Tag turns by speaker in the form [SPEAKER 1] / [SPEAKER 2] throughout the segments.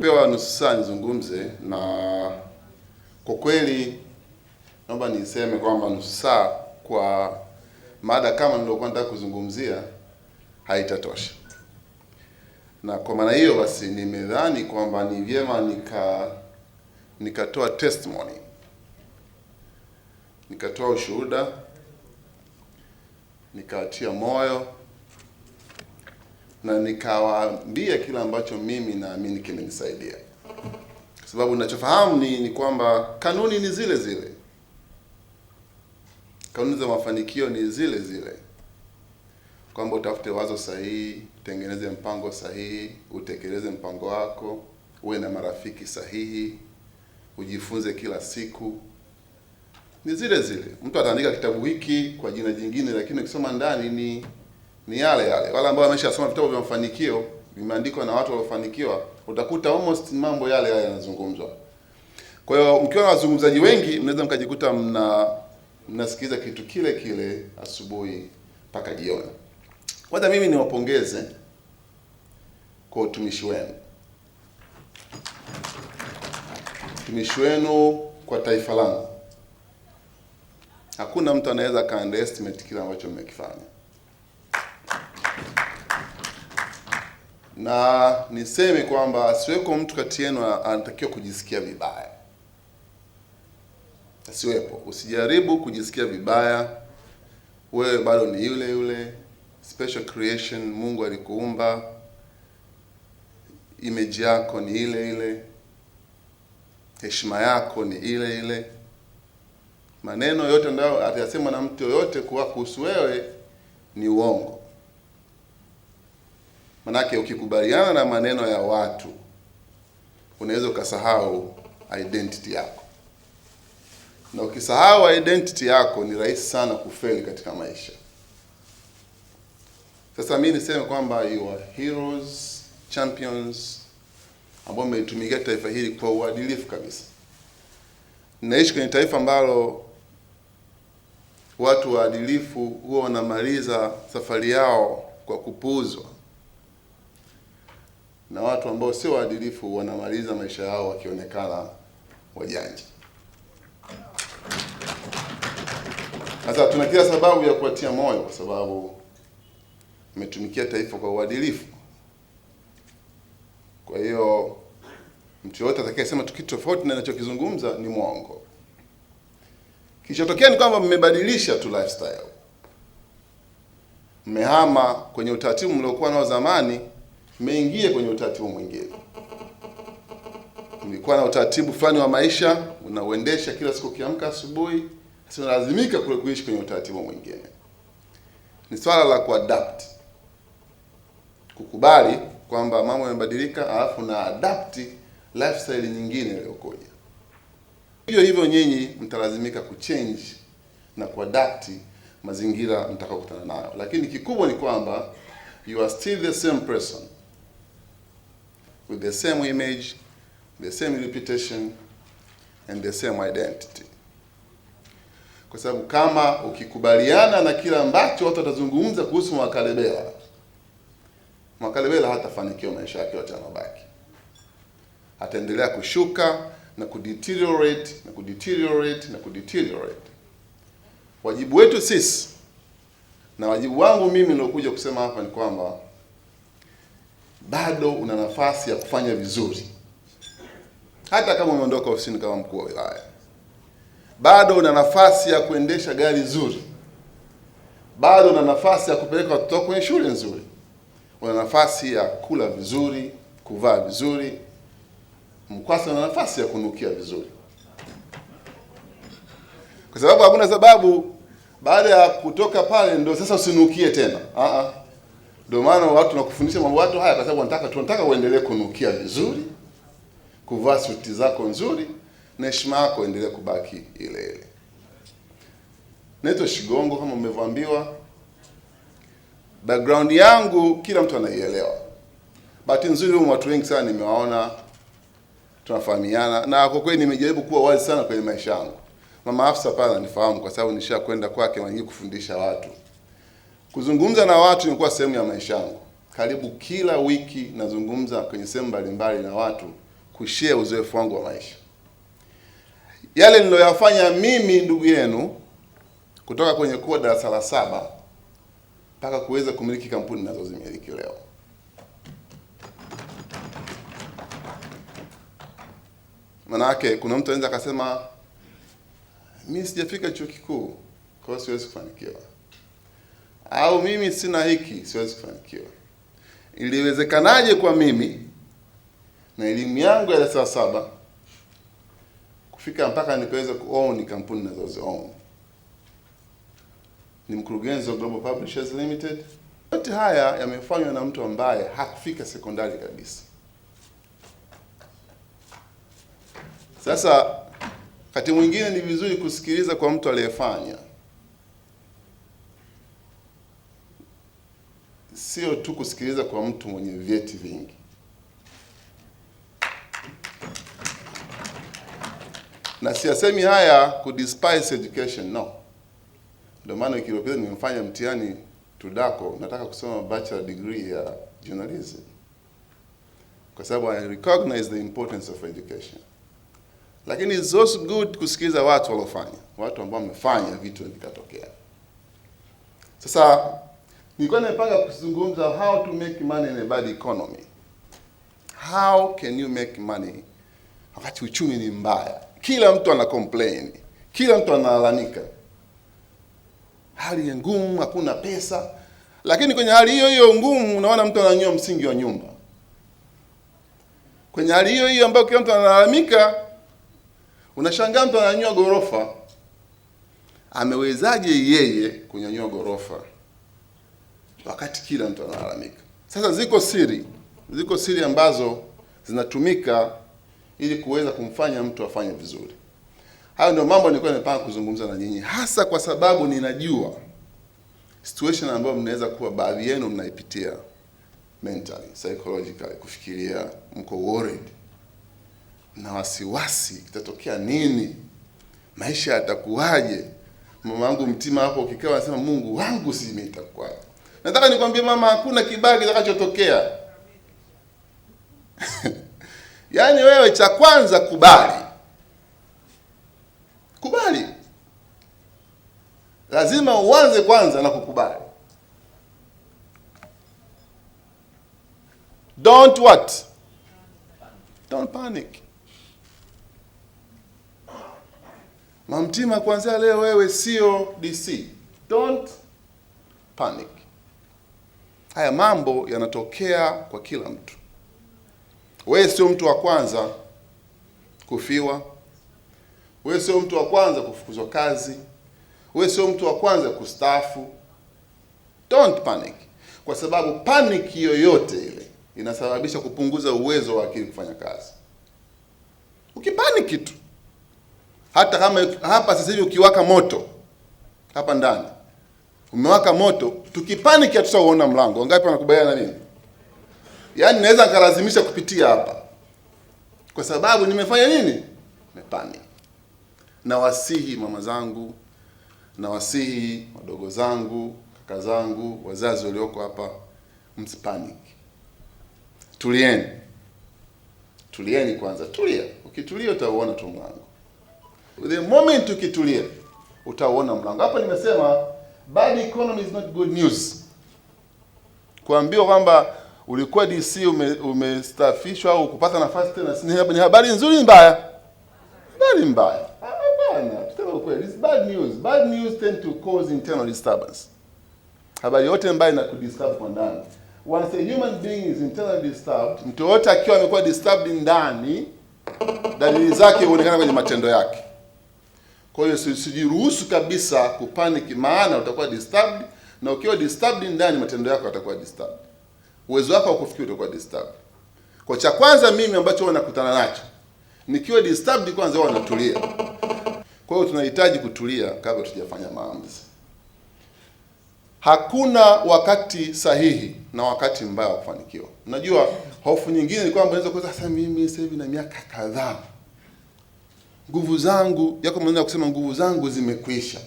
[SPEAKER 1] Pewa nusu saa nizungumze, na kwa kweli naomba niseme kwamba nusu saa kwa mada kama niliokuwa nataka kuzungumzia haitatosha. Na kwa maana hiyo basi nimedhani kwamba ni vyema nikatoa testimony, nikatoa ushuhuda, nikawatia moyo na nikawaambia kila ambacho mimi naamini kimenisaidia. Kwa sababu ninachofahamu ni kwamba kanuni ni zile zile. Kanuni za mafanikio ni zile zile. Kwamba utafute wazo sahihi, utengeneze mpango sahihi, utekeleze mpango wako, uwe na marafiki sahihi, ujifunze kila siku. Ni zile zile. Mtu ataandika kitabu hiki kwa jina jingine, lakini ukisoma ndani ni yale yale. Wale ambao wameshasoma vitabu vya mafanikio vimeandikwa na watu waliofanikiwa, utakuta almost mambo yale yale yanazungumzwa. Kwa hiyo mkiwa na wazungumzaji wengi, mnaweza mkajikuta mnasikiliza kitu kile kile asubuhi mpaka jioni. Kwanza mimi niwapongeze kwa utumishi wenu. Utumishi wenu kwa taifa langu. Hakuna mtu anaweza ka underestimate kile ambacho mmekifanya. Na niseme kwamba asiweko mtu kati yenu anatakiwa kujisikia vibaya. Asiwepo. Usijaribu kujisikia vibaya. Wewe bado ni yule yule, special creation. Mungu alikuumba, image yako ni ile ile, heshima yako ni ile ile. Maneno yote ambayo atayasema na mtu yoyote kuhusu wewe ni uongo. Manake ukikubaliana na maneno ya watu, unaweza ukasahau identity yako. Na ukisahau identity yako ni rahisi sana kufeli katika maisha. Sasa mimi niseme kwamba you are heroes, champions, ambao mmeitumikia taifa hili kwa uadilifu kabisa. Naishi kwenye taifa ambalo watu waadilifu huwa wanamaliza safari yao kwa kupuuzwa, na watu ambao sio waadilifu wanamaliza maisha yao wakionekana wajanja. Sasa tuna kila sababu ya kuwatia moyo, kwa sababu mmetumikia taifa kwa uadilifu. Kwa hiyo mtu yote atakayesema kitu tofauti na ninachokizungumza ni mwongo. Kilichotokea ni kwamba mmebadilisha tu lifestyle. Mmehama kwenye utaratibu mliokuwa nao zamani, mmeingia kwenye utaratibu mwingine. Mlikuwa na utaratibu fulani wa maisha, unauendesha kila siku ukiamka asubuhi, sasa unalazimika kuishi kwenye utaratibu mwingine. Ni swala la kuadapt. Kukubali kwamba mambo yamebadilika, alafu na adapt lifestyle nyingine iliyokuja. Hivyo nyinyi mtalazimika kuchange na kuadapt mazingira mtakayokutana nayo. Lakini kikubwa ni kwamba you are still the same person with the same image, the same reputation and the same identity. Kwa sababu kama ukikubaliana na kila ambacho watu watazungumza kuhusu Mwakalebela hatafanikiwa maisha yake yote yanabaki. Ataendelea kushuka na kudeteriorate. Wajibu wetu sisi na wajibu wangu mimi nilokuja kusema hapa ni kwamba bado una nafasi ya kufanya vizuri. Hata kama umeondoka ofisini kama mkuu wa wilaya, bado una nafasi ya kuendesha gari zuri. Bado una nafasi ya kupeleka watoto kwenye shule nzuri. Una nafasi ya kula vizuri, kuvaa vizuri. Mkwasa una nafasi ya kunukia vizuri. Kwa sababu hakuna sababu baada ya kutoka pale ndio sasa usinukie tena. Ndio maana watu tunakufundisha mambo watu haya, kwa sababu tunataka uendelee kunukia vizuri, kuvaa suti zako nzuri, na heshima yako endelee kubaki ile ile. Naitwa Shigongo kama mmevyoambiwa. Background yangu kila mtu anaielewa. Bahati nzuri watu wengi sana nimewaona, tunafahamiana, na kwa kweli nimejaribu kuwa wazi sana kwenye maisha yangu. Mama Afsa pale ananifahamu kwa sababu nishakwenda kwake mara nyingi kufundisha watu. Kuzungumza na watu imekuwa sehemu ya maisha yangu. Karibu kila wiki nazungumza kwenye sehemu mbalimbali na watu kushare uzoefu wangu wa maisha. Yale niloyafanya mimi ndugu yenu kutoka kwenye kuwa darasa la 7 mpaka kuweza kumiliki kampuni ninazozimiliki leo. Manake kuna mtu anaweza akasema mimi sijafika chuo kikuu, kwa hiyo siwezi kufanikiwa. Au mimi sina hiki, siwezi kufanikiwa. Iliwezekanaje kwa mimi na elimu yangu ya darasa la 7 kufika mpaka nikaweza kuown kampuni ninazoziona? Ni mkurugenzi wa Global Publishers Limited. Yote haya yamefanywa na mtu ambaye hakufika sekondari kabisa. Sasa wakati mwingine ni vizuri kusikiliza kwa mtu aliyefanya, sio tu kusikiliza kwa mtu mwenye vyeti vingi. Na siyasemi haya ku despise education, no. Ndio maana wiki iliyopita nimefanya mtihani TUDACO, nataka kusoma bachelor degree ya journalism, kwa sababu I recognize the importance of education. Lakini it's also good kusikiliza watu waliofanya, watu ambao wamefanya vitu vikatokea. Sasa nilikuwa nimepanga kuzungumza how to make money in a bad economy. How can you make money wakati uchumi ni mbaya? Kila mtu ana complain, kila mtu analalamika, hali ni ngumu, hakuna pesa. Lakini kwenye hali hiyo hiyo ngumu unaona mtu ananyanyua msingi wa nyumba. Kwenye hali hiyo hiyo ambayo kila mtu analalamika, unashangaa mtu ananyanyua gorofa. Amewezaje yeye kunyanyua gorofa wakati kila mtu analalamika? Sasa ziko siri ambazo zinatumika ili kuweza kumfanya mtu afanye vizuri. Hayo ndio mambo nilikuwa nimepanga kuzungumza na nyinyi, hasa kwa sababu ninajua situation ambayo mnaweza kuwa baadhi yenu mnaipitia mentally, psychologically, kufikiria mko worried na wasiwasi, kitatokea nini, maisha yatakuwaje. Mama yangu mtima hapo kikao anasema Mungu wangu si mimi itakuwa. Nataka nikwambie mama, hakuna kibali kitakachotokea. Yaani wewe cha kwanza kubali. Kubali. Lazima uanze kwanza na kukubali. Don't what? Don't panic. Mamtima, kuanzia leo wewe sio DC. Don't panic. Haya mambo yanatokea kwa kila mtu. Wewe sio mtu wa kwanza kufiwa. Wewe sio mtu wa kwanza kufukuzwa kazi. Wewe sio mtu wa kwanza kustaafu. Don't panic. Kwa sababu panic yoyote ile inasababisha kupunguza uwezo wa akili kufanya kazi. Ukipaniki tu, hata kama hapa sasa hivi ukiwaka moto hapa ndani, umewaka moto, tukipaniki hatutaona mlango. Ngapi wanakubaliana na mimi? Yaani naweza nikalazimisha kupitia hapa kwa sababu nimefanya nini? Nimepanic. Na wasihi mama zangu, na wasihi wadogo zangu, kaka zangu, wazazi walioko hapa, msipanic. Tulieni. Tulieni kwanza, tulia. Ukitulia utaona tu mlango. The moment ukitulia utaona mlango. Hapa nimesema bad economy is not good news. Kuambiwa kwamba ulikuwa DC umestafishwa au kupata nafasi tena ni habari nzuri ni mbaya? Habari mbaya. Hapana, tuseme ukweli. It's bad news. Bad news tend to cause internal disturbance. Habari yote mbaya na kudisturb kwa ndani. Once a human being is internally disturbed, mtu yote akiwa amekuwa disturbed ndani, dalili zake huonekana kwenye matendo yake. Kwa hiyo sijiruhusu kabisa kupanic, maana utakuwa disturbed, na ukiwa disturbed ndani matendo yako yatakuwa disturbed. Uwezo wako wa kufikiri utakuwa disturbed. Kwa cha kwanza mimi ambacho huwa nakutana nacho, nikiwa disturbed kwanza huwa natulia. Kwa hiyo tunahitaji kutulia kabla tujafanya maamuzi. Hakuna wakati sahihi na wakati mbaya wa kufanikiwa. Unajua hofu nyingine ni kwamba unaweza kusema sasa mimi sasa hivi na miaka kadhaa, nguvu zangu, yako mwanzo kusema nguvu zangu zimekwisha.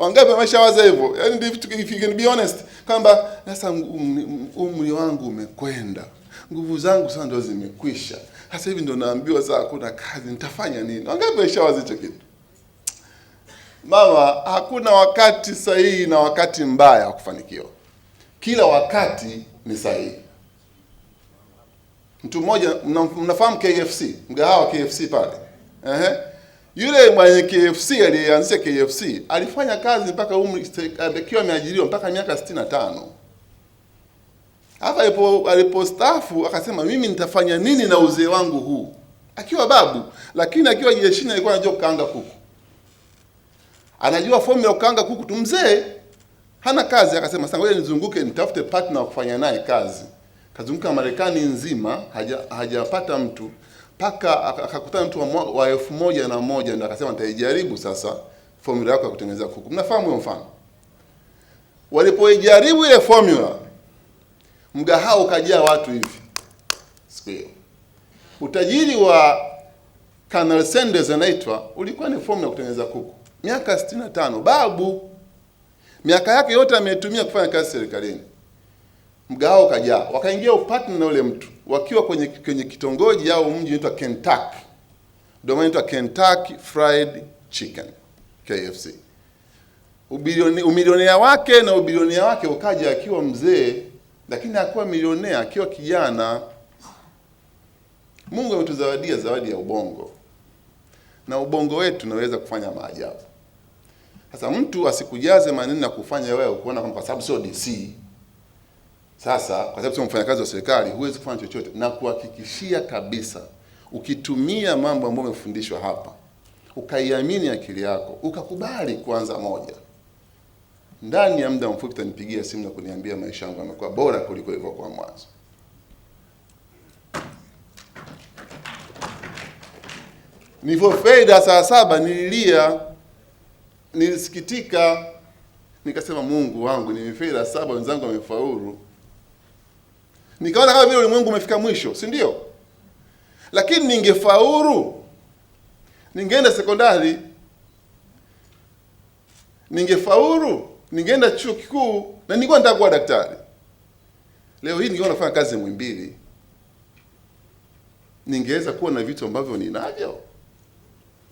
[SPEAKER 1] Wangapi wameshawaza hivyo? Yaani if you can be honest, kwamba sasa umri wangu umekwenda. Nguvu zangu sasa ndio zimekwisha. Sasa hivi ndio naambiwa sasa hakuna kazi, nitafanya nini? Wangapi wameshawaza hicho kitu? Mama, hakuna wakati sahihi na wakati mbaya wa kufanikiwa. Kila wakati ni sahihi. Mtu mmoja, mnafahamu KFC, mgahawa KFC pale. Yule mwenye KFC aliyeanzisha KFC alifanya kazi mpaka akiwa ameajiriwa mpaka miaka 65. Hapa alipostaafu akasema mimi nitafanya nini na uzee wangu huu? Akiwa babu, lakini akiwa jeshini alikuwa anajua kukaanga kuku. Anajua formula ya kukaanga kuku tu. Mzee hana kazi, akasema sasa ngoja nizunguke nitafute partner wa kufanya naye kazi. Kazunguka Marekani nzima, hajapata mtu, paka akakutana mtu wa 1001 ndio akasema nitaijaribu sasa formula yako ya kutengeneza kuku. Mnafahamu hiyo mfano? Walipoijaribu ile formula, mgahawa ukajaa watu hivi. Siku hiyo utajiri wa Colonel Sanders anaitwa ulikuwa ni formula ya kutengeneza kuku. Miaka 65, babu miaka yake yote ametumia kufanya kazi serikalini. Mgahawa ukajaa, wakaingia partner na yule mtu wakiwa kwenye kitongoji au mji unaitwa Kentucky. Ndio unaitwa Kentucky Fried Chicken, KFC. Umilionea wake na ubilionea wake ukaja akiwa mzee, lakini hakuwa milionea akiwa kijana. Mungu ametuzawadia zawadi ya ubongo. Na ubongo wetu unaweza kufanya maajabu. Sasa mtu asikujaze maneno na kufanya wewe kuona kwamba kwa sababu sio DC. Sasa kwa sababu sio mfanyakazi wa serikali huwezi kufanya chochote, na kuhakikishia kabisa ukitumia mambo ambayo umefundishwa hapa, ukaiamini akili yako, ukakubali kuanza moja, ndani ya muda mfupi utanipigia simu na kuniambia maisha yangu yamekuwa bora kuliko ilivyokuwa mwanzo. Nilipofeda saa 7 nililia, nilisikitika, nikasema Mungu wangu, nimefeda 7 wenzangu wamefaulu. Nikaona kama vile ulimwengu umefika mwisho, si ndio? Lakini ningefaulu, ningeenda sekondari, ningefaulu, ningeenda chuo kikuu na ningekuwa nataka kuwa daktari. Leo hii ningekuwa nafanya kazi Muhimbili. Ningeweza kuwa na vitu ambavyo ninavyo.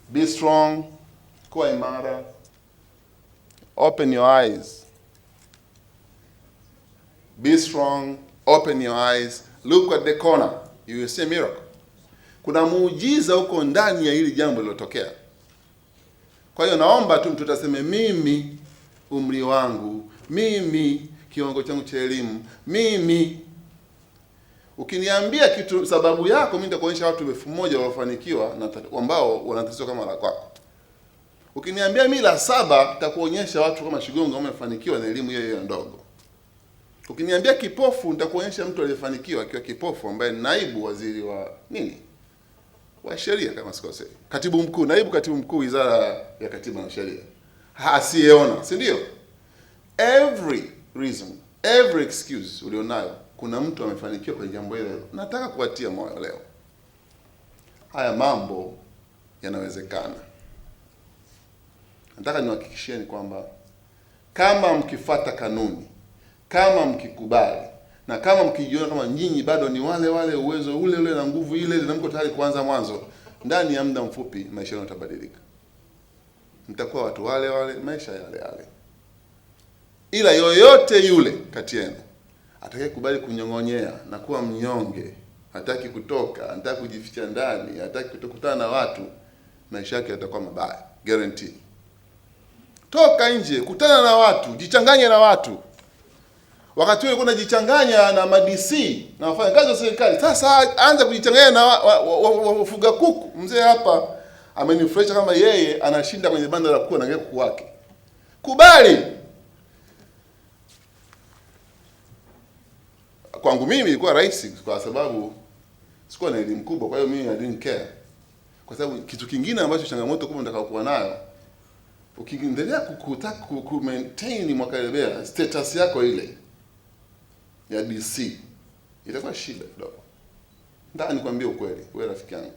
[SPEAKER 1] Be strong, kuwa imara. Open your eyes. Be strong, open your eyes, look at the corner, you will see a miracle. Kuna muujiza huko ndani ya hili jambo lilotokea. Kwa hiyo naomba tu mtu aseme mimi umri wangu, mimi kiwango changu cha elimu, mimi. Ukiniambia kitu sababu yako, mimi nitakuonyesha watu 1000 waliofanikiwa na ambao wana tatizo kama la kwako. Ukiniambia mimi la 7, nitakuonyesha watu kama Shigongo wamefanikiwa na elimu hiyo ndogo. Ukiniambia kipofu, nitakuonyesha mtu aliyefanikiwa akiwa kipofu ambaye ni naibu waziri wa wa sheria kama sikosei. Naibu katibu mkuu Wizara ya Katiba na Sheria. Asiyeona, si ndio? Every reason, every excuse ulionayo, kuna mtu amefanikiwa kwenye jambo hilo. Nataka kuwatia moyo leo. Haya mambo yanawezekana. Nataka niwahakikishieni kwamba kama mkifuata kanuni, kama mkikubali, na kama mkijiona kama nyinyi bado ni wale uwezo ule na nguvu ile na mko tayari kuanza mwanzo, ndani ya muda mfupi maisha yenu yatabadilika. Mtakuwa watu wale, maisha yale. Ila yoyote yule kati yenu atakayekubali kunyong'onyea na kuwa mnyonge, hataki kutoka, hataki kujificha ndani, hataki kutokutana na watu, maisha yake yatakuwa mabaya, guarantee. Toka nje, kutana na watu, jichanganye na watu. Wakati wewe unajichanganya na ma-DC na wafanya kazi wa serikali, sasa anza kujichanganya na wafuga kuku. Mzee hapa amenifurahisha kama yeye anashinda kwenye banda la kuku na kuku wake. Kubali. Kwangu mimi ilikuwa rahisi kwa sababu sikuwa na elimu kubwa, kwa hiyo mimi I didn't care. Kwa sababu kitu kingine ambacho changamoto kubwa nitakayokuwa nayo, ukiendelea kutaka ku maintain mwaka status yako ile ya DC, itakuwa shida kidogo. Nataka nikwambie ukweli, wewe rafiki yangu.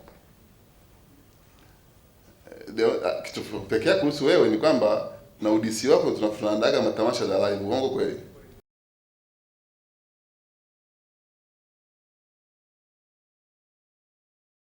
[SPEAKER 1] Kitu pekee kuhusu wewe ni kwamba na udisi wako tunaandaga matamasha za live. Uongo kweli?